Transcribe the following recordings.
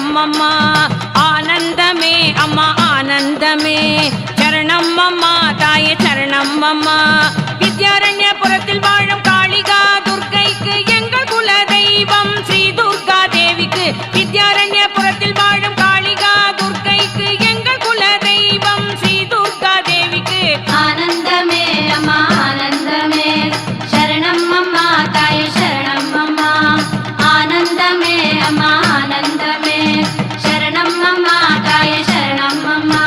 சரணம் அம்மா ஆனந்தமே அம்மா ஆனந்தமே சரணம் அம்மா தாயே சரணம் அம்மா வித்யாரண்யபுரத்தில் வாழும் காளிகா துர்க்கைக்கு எங்கள் குல தெய்வம் ஸ்ரீ துர்கா தேவிக்கு வித்யாரண்யபுரத்தில் வாழும் காளிகா துர்க்கைக்கு எங்கள் குல தெய்வம் ஸ்ரீ துர்கா தேவிக்கு ஆனந்தமே அம்மா ஆனந்தமே சரணம் அம்மா தாயே சரணம் அம்மா ஆனந்தமே அம்மா ஆனந்தமே சரணம் அம்மா தாயே சரணம் அம்மா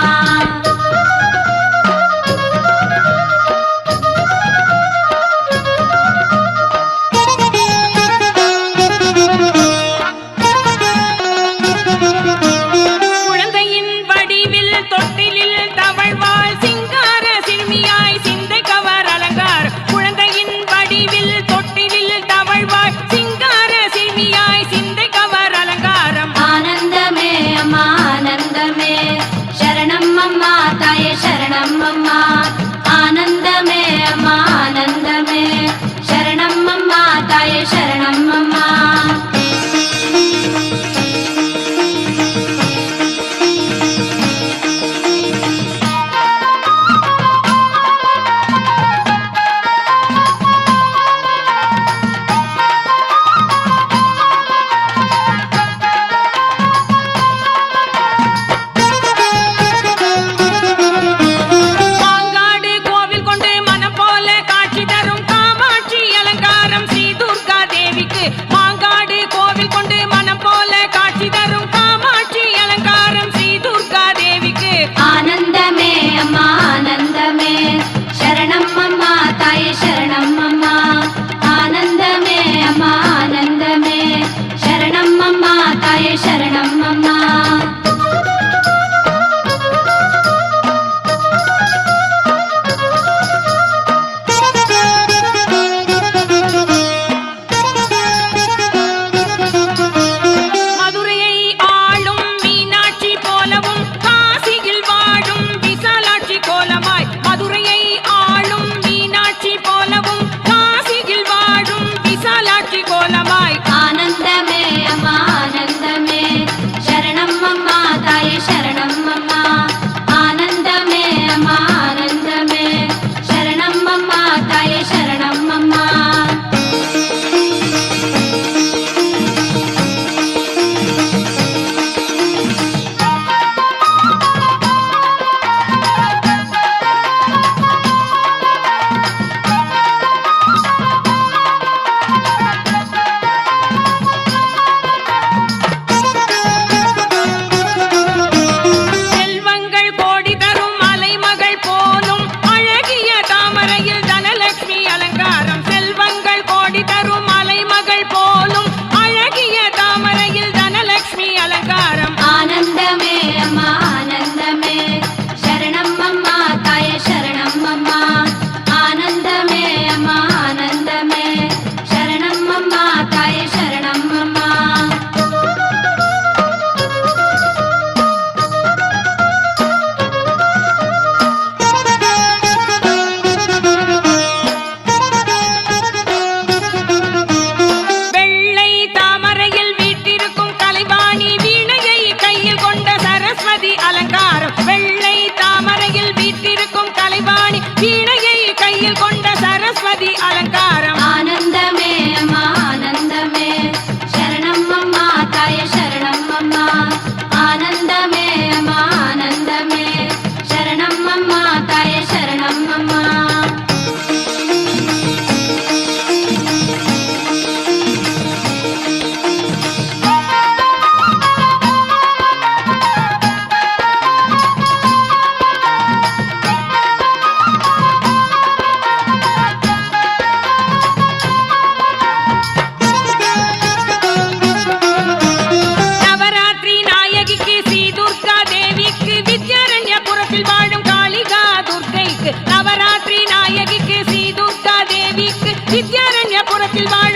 சரணம் அம்மா தாயே சரணம் அம்மா ஆனந்தமே அம்மா ஆனந்தமே சரணம் அம்மா தாயே சரணம் அம்மா சரணம் அம்மா மதுரையை ஆளும் மீனாட்சி போலவும் காசியில் வாழும் விசாலாட்சி கோலமாய் மதுரையை ஆளும் மீனாட்சி போலவும் காசியில் வாழும் விசாலாட்சி கோலமாய் ஆனந்தமே அம்மா ஆனந்தமே சரணம் அம்மா தாயே சரணம் அம்மா ஆனந்தமே அம்மா ஆனந்தமே சரணம் அம்மா தாயே சரணம் அம்மா வித்யாரண்யபுரத்தில் வாழும்